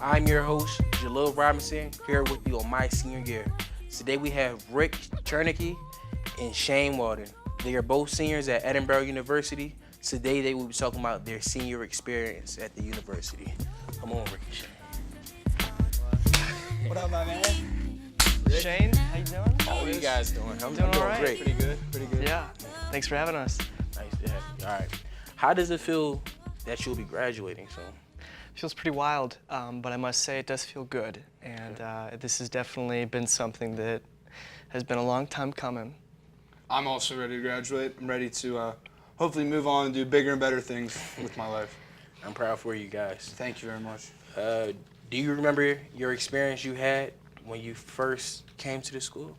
I'm your host, Jalil Robinson, here with you on my senior year. Today we have Rick Chernicky and Shane Walden. They are both seniors at Edinboro University. Today they will be talking about their senior experience at the university. Come on, Rick and Shane. What up, my man? Shane, how you doing? How are you guys doing? I'm Doing doing all right. great. Pretty good, pretty good. Yeah, thanks for having us. Nice to have you. All right. How does it feel that you'll be graduating soon? Feels pretty wild, but I must say it does feel good. And this has definitely been something that has been a long time coming. I'm also ready to graduate. I'm ready to hopefully move on and do bigger and better things with my life. I'm proud for you guys. Thank you very much. Do you remember your experience you had when you first came to the school?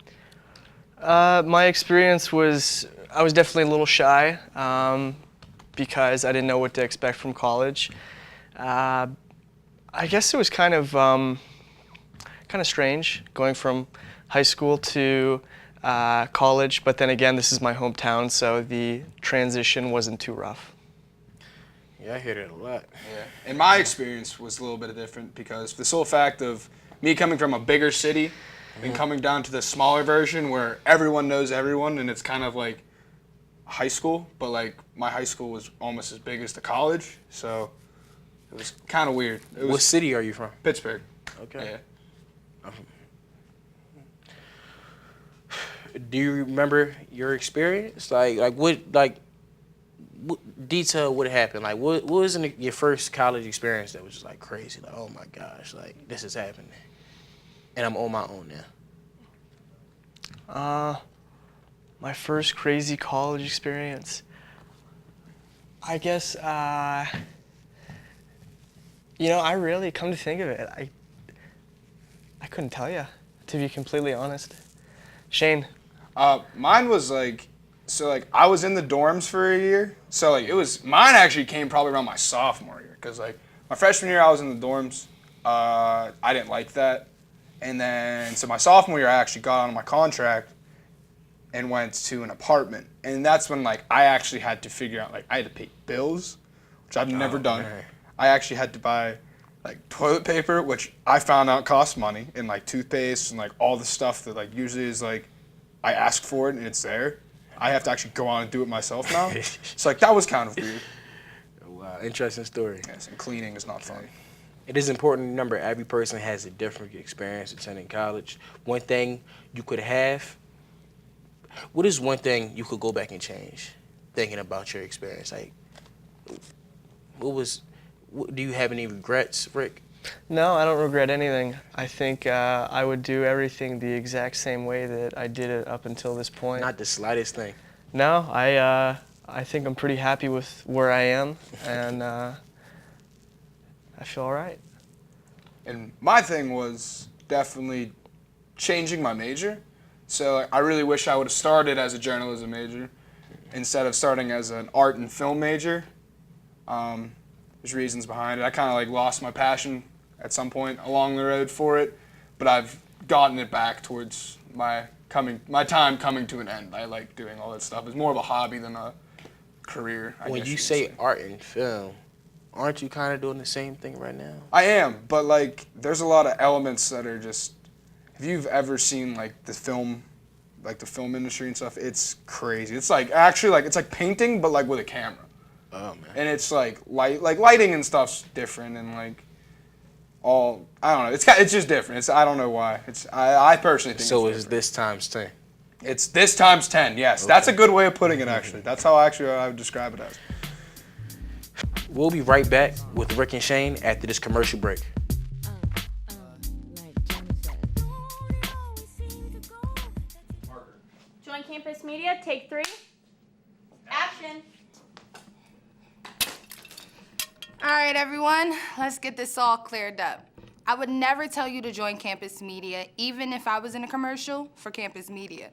My experience was, I was definitely a little shy because I didn't know what to expect from college. I guess it was kind of strange going from high school to college, but then again, this is my hometown, so the transition wasn't too rough. Yeah, I hear that a lot. Yeah. And my experience was a little bit different because the sole fact of me coming from a bigger city and coming down to the smaller version where everyone knows everyone and it's kind of like high school, but like my high school was almost as big as the college, so it was kind of weird. It was What city are you from? Pittsburgh. Okay. Yeah. Do you remember your experience? What detail what happened? Like, what was your first college experience that was just like crazy? Like, oh my gosh, like this is happening, and I'm on my own now. My first crazy college experience. I guess, I really, come to think of it, I couldn't tell you, to be completely honest. Shane? Mine was I was in the dorms for a year. So mine actually came probably around my sophomore year. Because my freshman year I was in the dorms. I didn't like that. And then, so my sophomore year I actually got on my contract and went to an apartment. And that's when I actually had to figure out, I had to pay bills, which I've never done. Man. I actually had to buy toilet paper, which I found out costs money, and toothpaste and all the stuff that usually is I ask for it and it's there. I have to actually go on and do it myself now. So that was kind of weird. Wow, interesting story. Yes, and cleaning is not fun. It is important to remember every person has a different experience attending college. One thing you could have, what is one thing you could go back and change thinking about your experience? Do you have any regrets, Rick? No, I don't regret anything. I think I would do everything the exact same way that I did it up until this point. Not the slightest thing. No, I think I'm pretty happy with where I am, and I feel all right. And my thing was definitely changing my major. So I really wish I would have started as a journalism major instead of starting as an art and film major. There's reasons behind it. I kind of lost my passion at some point along the road for it, but I've gotten it back towards my time coming to an end. I like doing all that stuff. It's more of a hobby than a career. When you say art and film, aren't you kind of doing the same thing right now? I am, but there's a lot of elements that are just. If you've ever seen the film industry and stuff, it's crazy. It's it's like painting, but with a camera. Oh man. And it's lighting and stuff's different and I don't know. It's just different. I don't know why. I personally think. So is this times 10? It's this times 10. Yes, Okay. That's a good way of putting it. Actually, that's how I would describe it as. We'll be right back with Rick and Shane after this commercial break. Join Campus Media, take 3. Action. All right, everyone, let's get this all cleared up. I would never tell you to join Campus Media, even if I was in a commercial for Campus Media.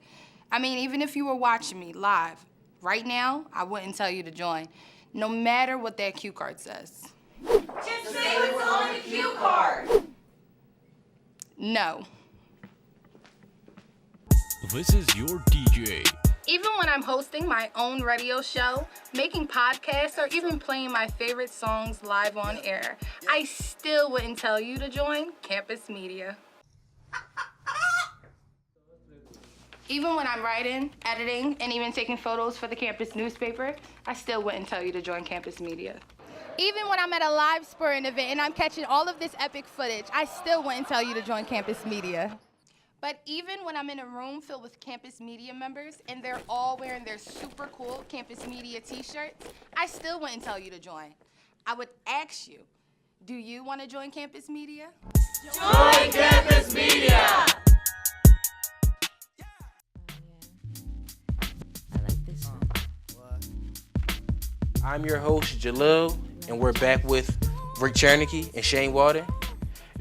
I mean, even if you were watching me live, right now, I wouldn't tell you to join, no matter what that cue card says. Just say what's on the cue card. No. This is your DJ, Even when I'm hosting my own radio show, making podcasts, or even playing my favorite songs live on air, I still wouldn't tell you to join Campus Media. Even when I'm writing, editing, and even taking photos for the campus newspaper, I still wouldn't tell you to join Campus Media. Even when I'm at a live sporting event and I'm catching all of this epic footage, I still wouldn't tell you to join Campus Media. But even when I'm in a room filled with Campus Media members and they're all wearing their super cool Campus Media t-shirts, I still wouldn't tell you to join. I would ask you, do you want to join Campus Media? Join Campus Media! I'm your host, Jalil, and we're back with Rick Chernicky and Shane Walden.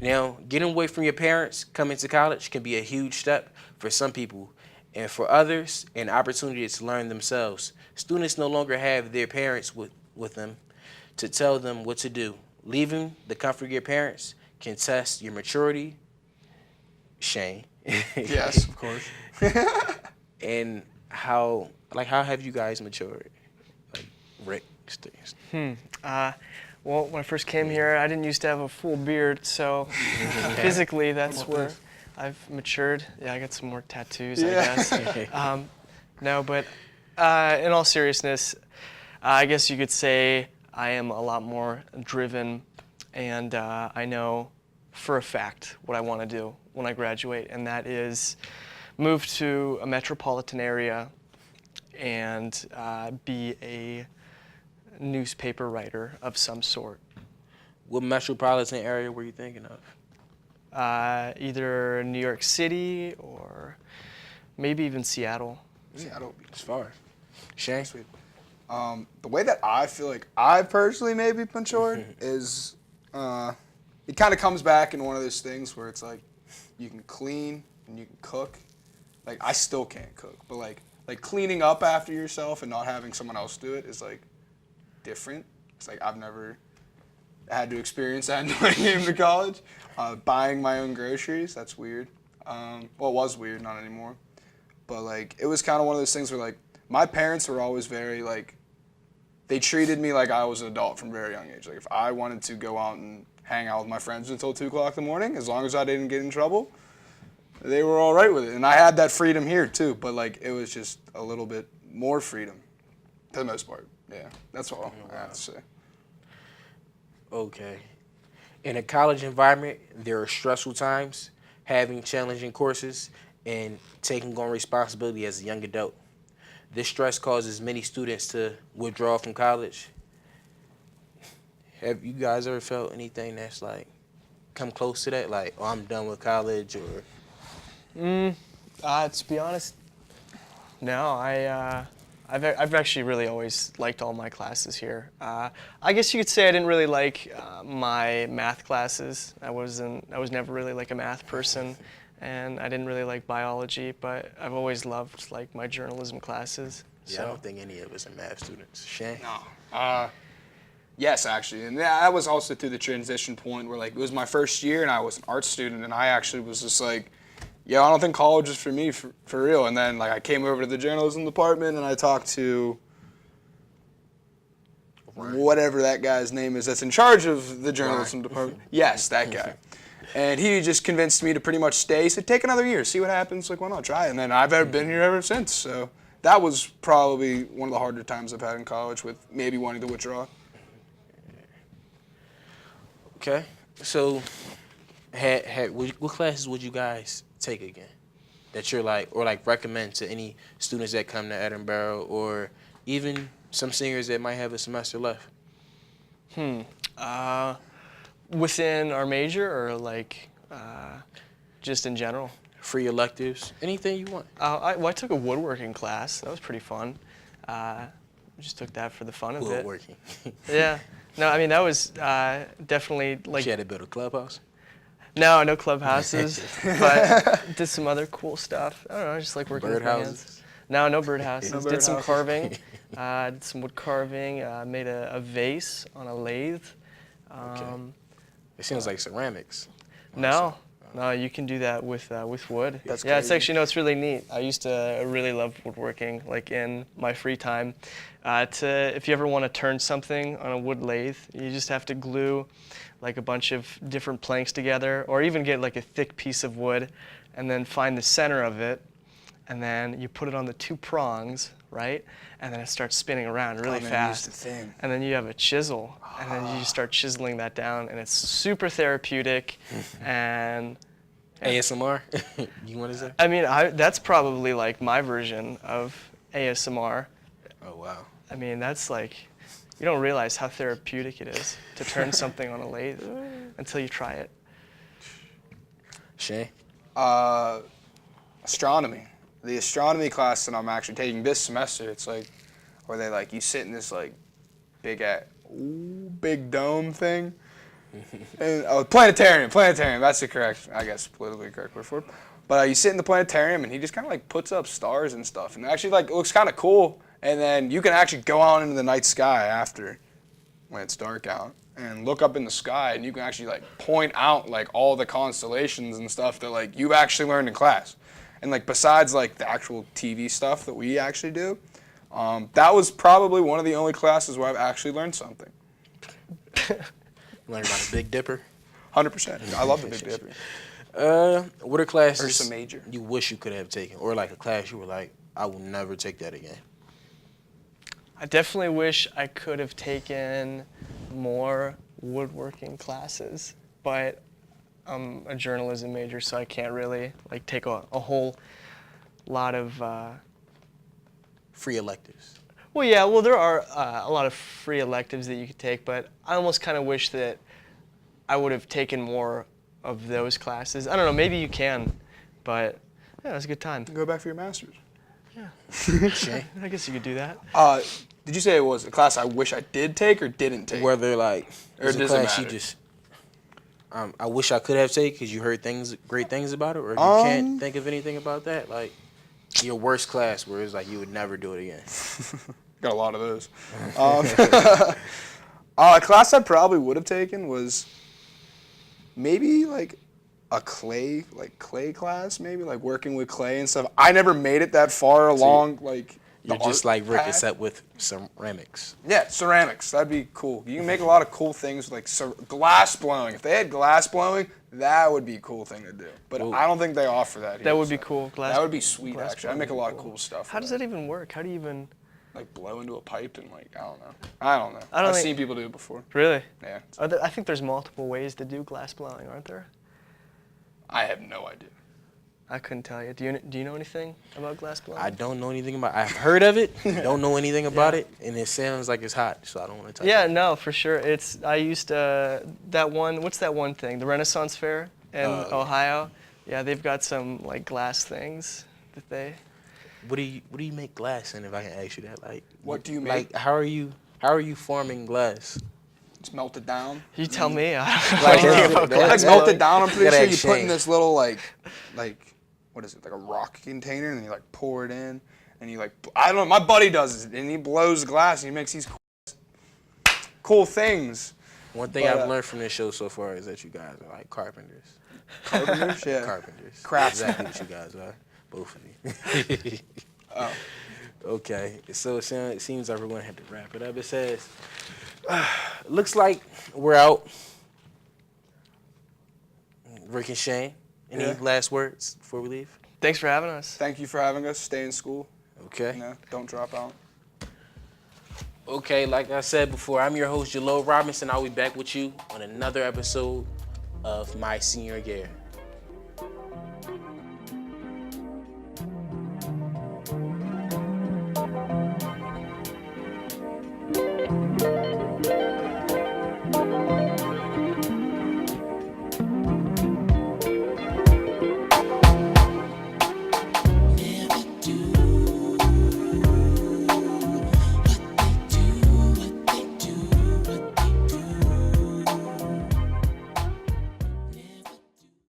Now, getting away from your parents coming to college can be a huge step for some people, and for others, an opportunity to learn themselves. Students no longer have their parents with them to tell them what to do. Leaving the comfort of your parents can test your maturity, Shane. Yes, of course. And how have you guys matured? Like Rick. Well, when I first came here, I didn't used to have a full beard, so physically that's where I've matured. Yeah, I got some more tattoos, I guess. No, but in all seriousness, I guess you could say I am a lot more driven, and I know for a fact what I want to do when I graduate, and that is move to a metropolitan area and be a newspaper writer of some sort. What metropolitan area were you thinking of? Either New York City or maybe even Seattle. Seattle. As far. Shane? Sweet. The way that I feel like I personally maybe matured is it kind of comes back in one of those things where it's like you can clean and you can cook. Like I still can't cook, but like cleaning up after yourself and not having someone else do it is like different. It's like I've never had to experience that until I came to college. Buying my own groceries, that's weird. Well, it was weird, not anymore. But like it was kind of one of those things where like my parents were always very like, they treated me like I was an adult from a very young age. Like if I wanted to go out and hang out with my friends until 2 o'clock in the morning, as long as I didn't get in trouble, they were all right with it. And I had that freedom here too, but like it was just a little bit more freedom for the most part. Yeah, that's all I have to say. Okay. In a college environment, there are stressful times, having challenging courses, and taking on responsibility as a young adult. This stress causes many students to withdraw from college. Have you guys ever felt anything that's like come close to that? Like, oh, I'm done with college, or? To be honest, no. I've actually really always liked all my classes here. I guess you could say I didn't really like my math classes. I was never really like a math person, and I didn't really like biology. But I've always loved like my journalism classes. Yeah, So. I don't think any of us are math students. Shane? No. Yes, actually, and that was also through the transition point where like it was my first year and I was an art student, and I actually was just like, yeah, I don't think college is for me for real. And then like I came over to the journalism department and I talked to whatever that guy's name is that's in charge of the journalism department. Yes, that guy. And he just convinced me to pretty much stay. He said, take another year, see what happens. Like, why not try? And then I've been here ever since. So that was probably one of the harder times I've had in college with maybe wanting to withdraw. Okay. So, what classes would you guys take again that you're like, or like recommend to any students that come to Edinboro, or even some seniors that might have a semester left? Within our major or like just in general? Free electives, anything you want. I took a woodworking class. That was pretty fun. Just took that for the fun of it. Woodworking. Yeah. No, I mean that was definitely like. She had to build a clubhouse. No clubhouses, but did some other cool stuff. I don't know, I just like working with my hands. Birdhouses? No birdhouses. No Did some birdhouses. carving. Did some wood carving. Made a vase on a lathe. It seems like ceramics. No, No, you can do that with wood. That's yeah, it's crazy. actually, no, it's really neat. I used to really love woodworking, like in my free time. If you ever want to turn something on a wood lathe, you just have to glue like a bunch of different planks together, or even get like a thick piece of wood, and then find the center of it, and then you put it on the 2 prongs, right? And then it starts spinning around really and then fast. use the thing. And then you have a chisel, and then you just start chiseling that down, and it's super therapeutic. And ASMR? You want to say? I mean, that's probably like my version of ASMR. Oh, wow. I mean, that's like, you don't realize how therapeutic it is to turn something on a lathe until you try it. Shane? Astronomy. The astronomy class that I'm actually taking this semester, it's like, where they like, you sit in this like big dome thing. And, planetarium, that's the correct, I guess, politically correct word for it. But you sit in the planetarium and he just kind of like puts up stars and stuff. And actually like, it looks kind of cool. And then you can actually go out into the night sky after, when it's dark out, and look up in the sky, and you can actually like point out like all the constellations and stuff that like you've actually learned in class. And like besides like the actual TV stuff that we actually do, that was probably one of the only classes where I've actually learned something. Learn about the Big Dipper? 100%. I love the Big Dipper. What are classes Ursa Major. you wish you could have taken? Or like a class you were like, I will never take that again? I definitely wish I could have taken more woodworking classes, but I'm a journalism major, so I can't really like take a whole lot of. Free electives. Well, yeah, well there are a lot of free electives that you could take, but I almost kind of wish that I would have taken more of those classes. I don't know, maybe you can, but yeah, it was a good time. Go back for your master's. Shane? I guess you could do that. Did you say it was a class I wish I did take or didn't take? Whether like, Or it's a does it class you matter? just, I wish I could have taken because you heard great things about it, or you can't think of anything about that? Like, your worst class where it's like you would never do it again. Got a lot of those. A class I probably would have taken was maybe like a clay class, maybe like working with clay and stuff. I never made it that far along, like the You're just art like Rick, path. except with ceramics. Yeah, ceramics. That'd be cool. You can make a lot of cool things like glass blowing. If they had glass blowing, that would be a cool thing to do. But Ooh. I don't think they offer that here. That would be so cool. That would be sweet, glass actually. I'd make a lot of cool stuff. How with does that even work? How do you even? Like blow into a pipe and like, I don't know. I don't I've think- seen people do it before. Really? Yeah. I think there's multiple ways to do glass blowing, aren't there? I have no idea. I couldn't tell you. Do you know anything about glass blowing? I don't know anything about. I've heard of it. Don't know anything about it, and it sounds like it's hot, so I don't want to touch Yeah, it. no, for sure. I used that one. What's that one thing? The Renaissance Fair in Ohio. Yeah, they've got some like glass things that they. What do you make glass in? If I can ask you that, like, What do you like? make? How are you forming glass? It's melted down. You tell me. I don't know Like, anything about like glass Like That's melted blowing. down, I'm pretty gotta sure you put in exchange. this little like what is it, like a rock container, and you like pour it in, and you like, I don't know, my buddy does it, and he blows glass, and he makes these cool things. One thing But, I've learned from this show so far is that you guys are like carpenters. Carpenters, yeah. Carpenters. Craftsmen. Exactly what you guys are, both of you. Oh. Okay, so it seems like we're going to have to wrap it up. It says, looks like we're out. Rick and Shane, any Yeah. last words before we leave? Thanks for having us. Thank you for having us. Stay in school. Okay. You know, don't drop out. Okay, like I said before, I'm your host, Jalil Robinson. I'll be back with you on another episode of My Senior Year.